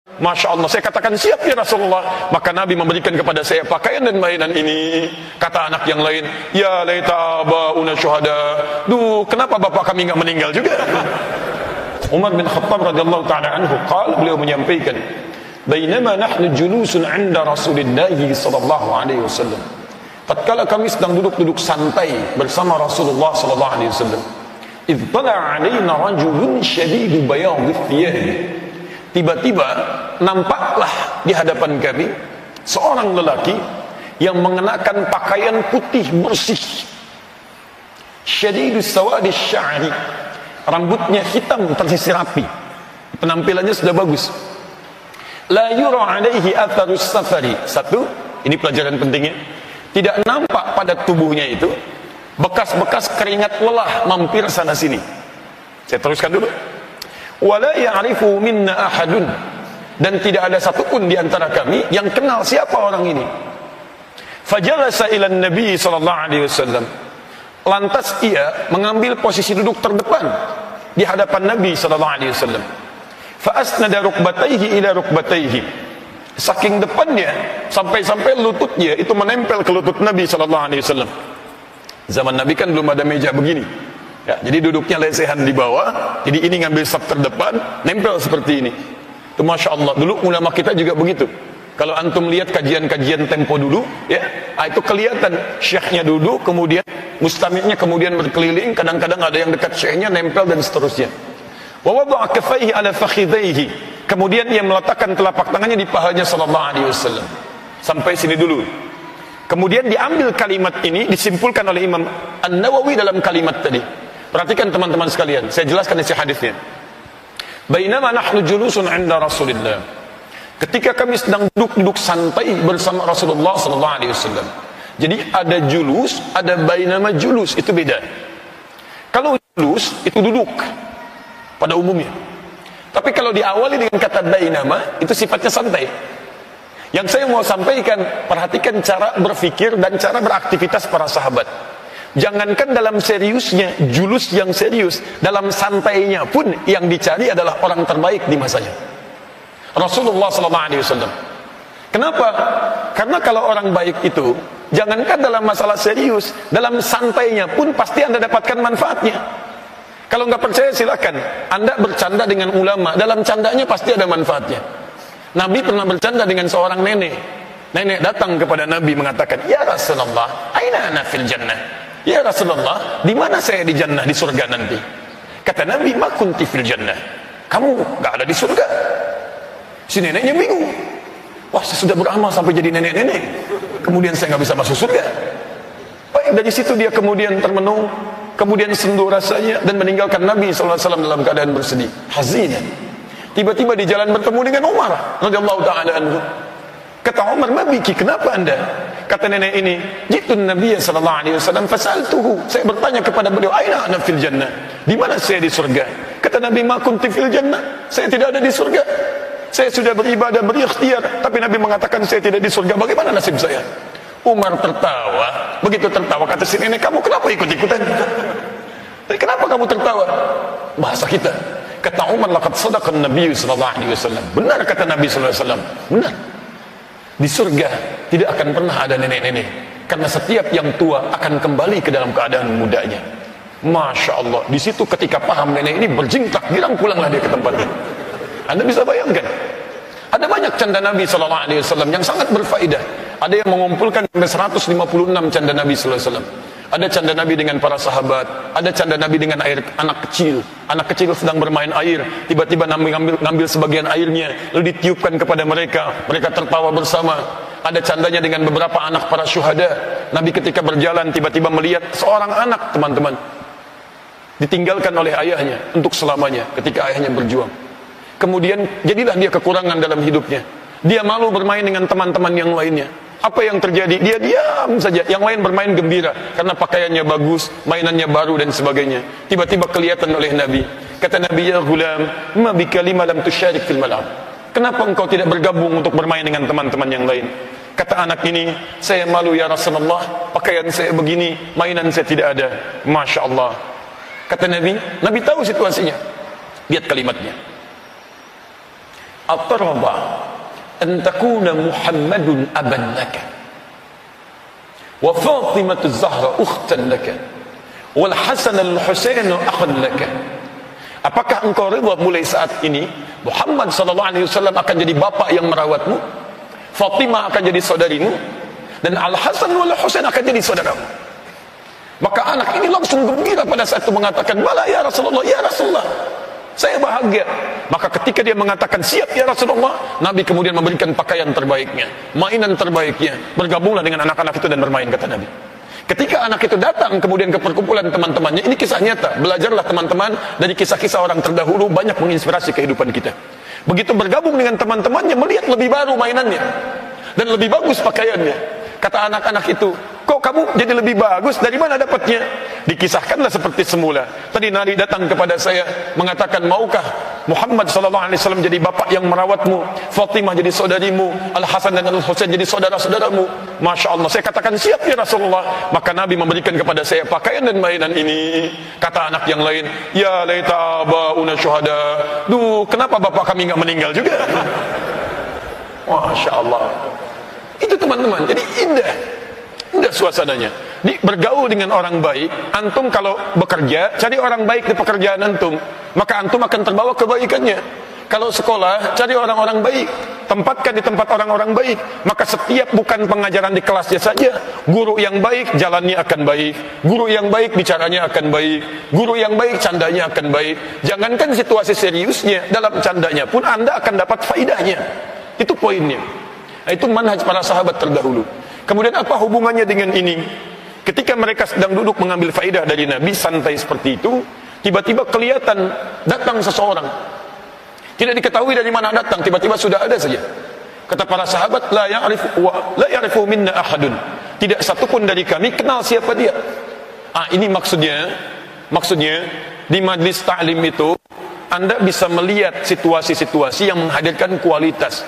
Masya Allah, saya katakan siap ya Rasulullah. Maka Nabi memberikan kepada saya pakaian dan mainan ini. Kata anak yang lain, ya laita abauna syuhada. Duh, kenapa bapak kami nggak meninggal juga? Umar bin Khattab radhiyallahu ta'ala anhu qala, beliau menyampaikan, bainama nahnu julusun 'inda Rasulillah sallallahu alaihi wasallam. Tatkala kami sedang duduk-duduk santai bersama Rasulullah sallallahu alaihi wasallam, idh tala 'alaina rajulun shadidu bayadhi thiyab. Tiba-tiba nampaklah di hadapan kami seorang lelaki yang mengenakan pakaian putih bersih, syadidus sawadi sya'ri, rambutnya hitam tersisir rapi, penampilannya sudah bagus. La yura alaihi atharus safari. Satu, ini pelajaran pentingnya, tidak nampak pada tubuhnya itu bekas-bekas keringat lelah mampir sana sini. Saya teruskan dulu. Wala ya'rifu minna ahadun, dan tidak ada satupun di antara kami yang kenal siapa orang ini. Fajalasa ila Nabi sallallahu alaihi wasallam. Lantas ia mengambil posisi duduk terdepan di hadapan Nabi sallallahu alaihi wasallam. Fa asnada rukbatayhi ila rukbatayhi. Saking depannya sampai-sampai lututnya itu menempel ke lutut Nabi sallallahu alaihi wasallam. Zaman Nabi kan belum ada meja begini. Ya, jadi duduknya lesehan di bawah, jadi ini ngambil saf terdepan, nempel seperti ini. Itu Masya Allah, dulu ulama kita juga begitu. Kalau antum lihat kajian-kajian tempo dulu, ya, itu kelihatan syekhnya duduk, kemudian mustamidnya kemudian berkeliling, kadang-kadang ada yang dekat syekhnya, nempel dan seterusnya. Wa wada'a kaffaihi ala fakhidhaihi. Kemudian ia meletakkan telapak tangannya di pahanya sallallahu alaihi wasallam. Sampai sini dulu. Kemudian diambil kalimat ini, disimpulkan oleh Imam An-Nawawi dalam kalimat tadi. Perhatikan teman-teman sekalian, saya jelaskan isi hadisnya. Bainama nahnu julusun 'inda Rasulillah. Ketika kami sedang duduk-duduk santai bersama Rasulullah sallallahu alaihi wasallam. Jadi ada julus, ada bainama julus, itu beda. Kalau julus itu duduk pada umumnya. Tapi kalau diawali dengan kata bainama, itu sifatnya santai. Yang saya mau sampaikan, perhatikan cara berpikir dan cara beraktivitas para sahabat. Jangankan dalam seriusnya, julus yang serius, dalam santainya pun yang dicari adalah orang terbaik di masanya, Rasulullah SAW. Kenapa? Karena kalau orang baik itu, jangankan dalam masalah serius, dalam santainya pun pasti Anda dapatkan manfaatnya. Kalau nggak percaya silakan, Anda bercanda dengan ulama, dalam candanya pasti ada manfaatnya. Nabi pernah bercanda dengan seorang nenek. Nenek datang kepada Nabi mengatakan, ya Rasulullah, aina ana fil jannah. Ya Rasulullah, di mana saya di jannah, di surga nanti? Kata Nabi, ma kunti fil jannah. Kamu nggak ada di surga. Si neneknya bingung. Wah, saya sudah beramal sampai jadi nenek-nenek, kemudian saya nggak bisa masuk surga. Baik, dari situ dia kemudian termenung, kemudian sendu rasanya dan meninggalkan Nabi SAW dalam keadaan bersedih, hazin. Tiba-tiba di jalan bertemu dengan Umar radhiyallahu ta'ala anhu. Kata Umar, mabiki, kenapa anda? Kata nenek ini, jitun Nabi sallallahu alaihi wasallam fasaltuhu. Saya bertanya kepada beliau, aina ana fil jannah? Di mana saya di surga? Kata Nabi, ma kunti fil jannah. Saya tidak ada di surga. Saya sudah beribadah, berikhtiar, tapi Nabi mengatakan saya tidak di surga. Bagaimana nasib saya? Umar tertawa. Begitu tertawa, kata si nenek, kamu kenapa ikut-ikutan? Kenapa kamu tertawa? Bahasa kita. Kata Umar, laqad sadaqa Nabi sallallahu alaihi wasallam. Benar kata Nabi sallallahu alaihi wasallam. Benar. Di surga tidak akan pernah ada nenek-nenek, karena setiap yang tua akan kembali ke dalam keadaan mudanya. Masya Allah, di situ ketika paham nenek ini berjingkrak, bilang pulanglah dia ke tempatnya. Anda bisa bayangkan, ada banyak canda Nabi SAW yang sangat berfaedah. Ada yang mengumpulkan 156 canda Nabi SAW. Ada canda Nabi dengan para sahabat, ada canda Nabi dengan anak kecil. Anak kecil sedang bermain air, tiba-tiba Nabi ngambil sebagian airnya, lalu ditiupkan kepada mereka. Mereka tertawa bersama. Ada candanya dengan beberapa anak para syuhada. Nabi ketika berjalan tiba-tiba melihat seorang anak, teman-teman, ditinggalkan oleh ayahnya untuk selamanya ketika ayahnya berjuang. Kemudian jadilah dia kekurangan dalam hidupnya. Dia malu bermain dengan teman-teman yang lainnya. Apa yang terjadi? Dia diam saja. Yang lain bermain gembira karena pakaiannya bagus, mainannya baru dan sebagainya. Tiba-tiba kelihatan oleh Nabi. Kata Nabi, ya gulam, ma bika lima lam tusyarik fil mal'ab. Kenapa engkau tidak bergabung untuk bermain dengan teman-teman yang lain? Kata anak ini, saya malu ya Rasulullah, pakaian saya begini, mainan saya tidak ada. Masya Allah. Kata Nabi, Nabi tahu situasinya. Lihat kalimatnya. ataraba an takuna Muhammadun aban laka wa Fatimah az-Zahra ukhtan laka wal Hasan al-Husain akhan laka. Apakah engkau rela mulai saat ini Muhammad sallallahu alaihi wasallam akan jadi bapak yang merawatmu, Fatimah akan jadi saudarimu, dan Al-Hasan wal Husain akan jadi saudaramu? Maka anak ini langsung gembira pada saat itu mengatakan, bala ya Rasulullah, ya Rasulullah, saya bahagia. Maka ketika dia mengatakan siap ya Rasulullah, Nabi kemudian memberikan pakaian terbaiknya, mainan terbaiknya, bergabunglah dengan anak-anak itu dan bermain, kata Nabi. Ketika anak itu datang kemudian ke perkumpulan teman-temannya, ini kisah nyata, belajarlah teman-teman dari kisah-kisah orang terdahulu, banyak menginspirasi kehidupan kita. Begitu bergabung dengan teman-temannya, melihat lebih baru mainannya dan lebih bagus pakaiannya. Kata anak-anak itu, kok kamu jadi lebih bagus, dari mana dapatnya? Dikisahkanlah seperti semula. Tadi Nabi datang kepada saya mengatakan, maukah Muhammad SAW jadi bapak yang merawatmu, Fatimah jadi saudarimu, Al-Hasan dan Al-Husain jadi saudara-saudaramu? Masya Allah, saya katakan siap ya Rasulullah. Maka Nabi memberikan kepada saya pakaian dan mainan ini. Kata anak yang lain, ya laita abauna syuhada, duh kenapa bapak kami nggak meninggal juga? Masya Allah. Itu teman-teman, jadi indah suasananya. Bergaul dengan orang baik. Antum kalau bekerja, cari orang baik di pekerjaan antum, maka antum akan terbawa kebaikannya. Kalau sekolah, cari orang-orang baik, tempatkan di tempat orang-orang baik. Maka setiap bukan pengajaran di kelasnya saja, guru yang baik jalannya akan baik, guru yang baik bicaranya akan baik, guru yang baik candanya akan baik. Jangankan situasi seriusnya, dalam candanya pun Anda akan dapat faidahnya. Itu poinnya. Itu manhaj para sahabat terdahulu. Kemudian apa hubungannya dengan ini? Ketika mereka sedang duduk mengambil faidah dari Nabi, santai seperti itu, tiba-tiba kelihatan datang seseorang. Tidak diketahui dari mana datang, tiba-tiba sudah ada saja. Kata para sahabat, la ya'rifu minna ahadun. Tidak satupun dari kami kenal siapa dia. Ini maksudnya di majlis ta'lim itu Anda bisa melihat situasi-situasi yang menghadirkan kualitas.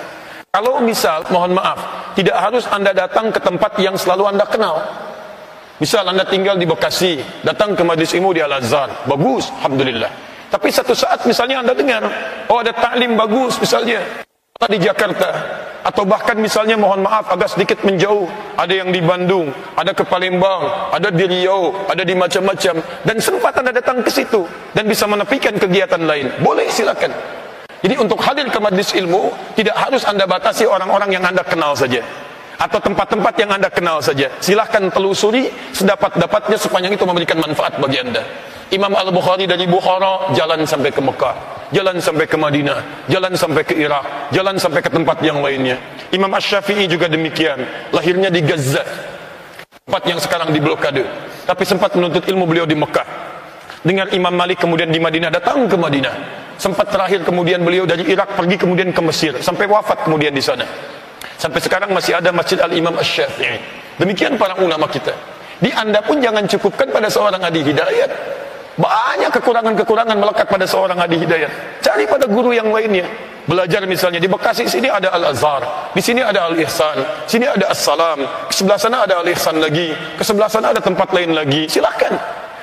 Kalau misal, mohon maaf, tidak harus Anda datang ke tempat yang selalu Anda kenal. Misal Anda tinggal di Bekasi, datang ke majlis ilmu di Al-Azhar, bagus, alhamdulillah. Tapi satu saat misalnya Anda dengar, oh ada taklim bagus misalnya di Jakarta, atau bahkan misalnya mohon maaf agak sedikit menjauh, ada yang di Bandung, ada ke Palembang, ada di Riau, ada di macam-macam, dan sempat Anda datang ke situ dan bisa menepikan kegiatan lain, boleh, silakan. Jadi untuk hadir ke majlis ilmu tidak harus Anda batasi orang-orang yang Anda kenal saja, atau tempat-tempat yang Anda kenal saja. Silahkan telusuri sedapat-dapatnya sepanjang itu memberikan manfaat bagi Anda. Imam Al-Bukhari dari Bukhara jalan sampai ke Mekah, jalan sampai ke Madinah, jalan sampai ke Irak, jalan sampai ke tempat yang lainnya. Imam Asy-Syafi'i juga demikian, lahirnya di Gaza, tempat yang sekarang diblokade, tapi sempat menuntut ilmu beliau di Mekah. Dengar Imam Malik kemudian di Madinah, datang ke Madinah. Sempat terakhir kemudian beliau dari Irak pergi kemudian ke Mesir, sampai wafat kemudian di sana. Sampai sekarang masih ada Masjid Al-Imam Asy-Syafi'i. Demikian para ulama kita. Di Anda pun jangan cukupkan pada seorang Adi Hidayat. Banyak kekurangan-kekurangan melekat pada seorang Adi Hidayat. Cari pada guru yang lainnya. Belajar misalnya di Bekasi sini ada Al-Azhar, di sini ada Al-Ihsan, sini ada As-Salam, ke sebelah sana ada Al-Ihsan lagi, ke sebelah sana ada tempat lain lagi. Silakan.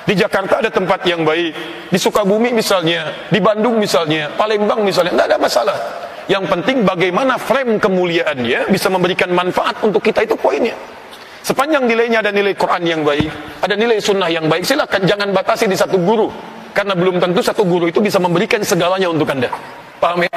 Di Jakarta ada tempat yang baik, di Sukabumi misalnya, di Bandung misalnya, Palembang misalnya, tidak ada masalah. Yang penting bagaimana frame kemuliaannya bisa memberikan manfaat untuk kita, itu poinnya. Sepanjang nilainya ada nilai Quran yang baik, ada nilai sunnah yang baik, silakan, jangan batasi di satu guru, karena belum tentu satu guru itu bisa memberikan segalanya untuk Anda. Paham ya?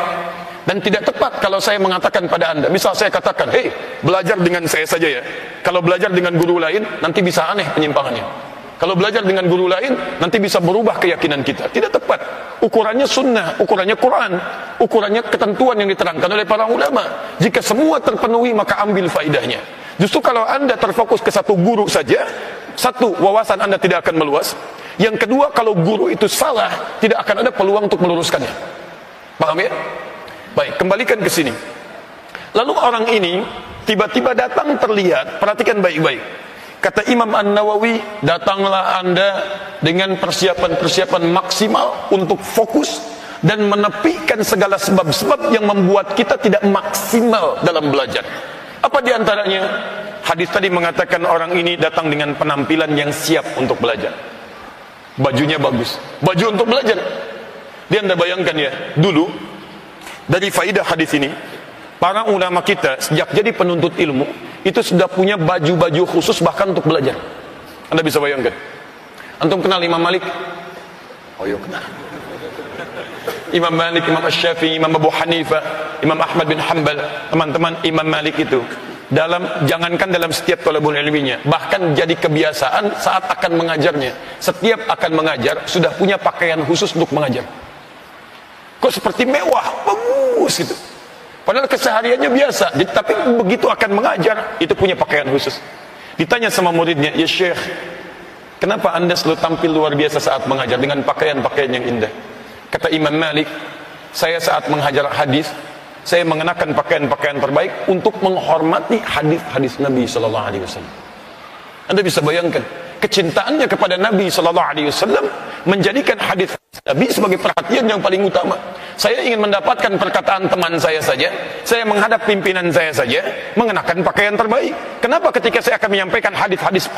Dan tidak tepat kalau saya mengatakan pada Anda, misal saya katakan, hei, belajar dengan saya saja ya. Kalau belajar dengan guru lain, nanti bisa aneh penyimpangannya. Kalau belajar dengan guru lain, nanti bisa berubah keyakinan kita. Tidak tepat. Ukurannya sunnah, ukurannya Quran, ukurannya ketentuan yang diterangkan oleh para ulama. Jika semua terpenuhi, maka ambil faidahnya. Justru kalau Anda terfokus ke satu guru saja, satu, wawasan Anda tidak akan meluas. Yang kedua, kalau guru itu salah, tidak akan ada peluang untuk meluruskannya. Paham ya? Baik, kembalikan ke sini. Lalu orang ini tiba-tiba datang terlihat, perhatikan baik-baik. Kata Imam An-Nawawi, datanglah Anda dengan persiapan-persiapan maksimal untuk fokus dan menepikan segala sebab-sebab yang membuat kita tidak maksimal dalam belajar. Apa diantaranya? Hadis tadi mengatakan orang ini datang dengan penampilan yang siap untuk belajar. Bajunya bagus, baju untuk belajar. Dia Anda bayangkan ya, dulu Dari faidah hadis ini, para ulama kita sejak jadi penuntut ilmu itu sudah punya baju-baju khusus bahkan untuk belajar. Anda bisa bayangkan. Antum kenal Imam Malik? Oh, yuk kenal. Imam Malik, Imam Asy-Syafi'i, Imam Abu Hanifah, Imam Ahmad bin Hanbal. Teman-teman, Imam Malik itu jangankan dalam setiap thalabul ilminya, bahkan jadi kebiasaan saat akan mengajarnya. Setiap akan mengajar sudah punya pakaian khusus untuk mengajar. Kok seperti mewah, bagus gitu. Padahal kesehariannya biasa. Tapi begitu akan mengajar, itu punya pakaian khusus. Ditanya sama muridnya, "Ya Syekh, kenapa Anda selalu tampil luar biasa saat mengajar dengan pakaian-pakaian yang indah?" Kata Imam Malik, "Saya saat mengajar hadis, saya mengenakan pakaian-pakaian terbaik untuk menghormati hadis-hadis Nabi sallallahu alaihi wasallam." Anda bisa bayangkan kecintaannya kepada Nabi sallallahu alaihi wasallam menjadikan hadis Nabi sebagai perhatian yang paling utama. Saya ingin mendapatkan perkataan teman saya saja, saya menghadap pimpinan saya saja mengenakan pakaian terbaik. Kenapa ketika saya akan menyampaikan hadis-hadis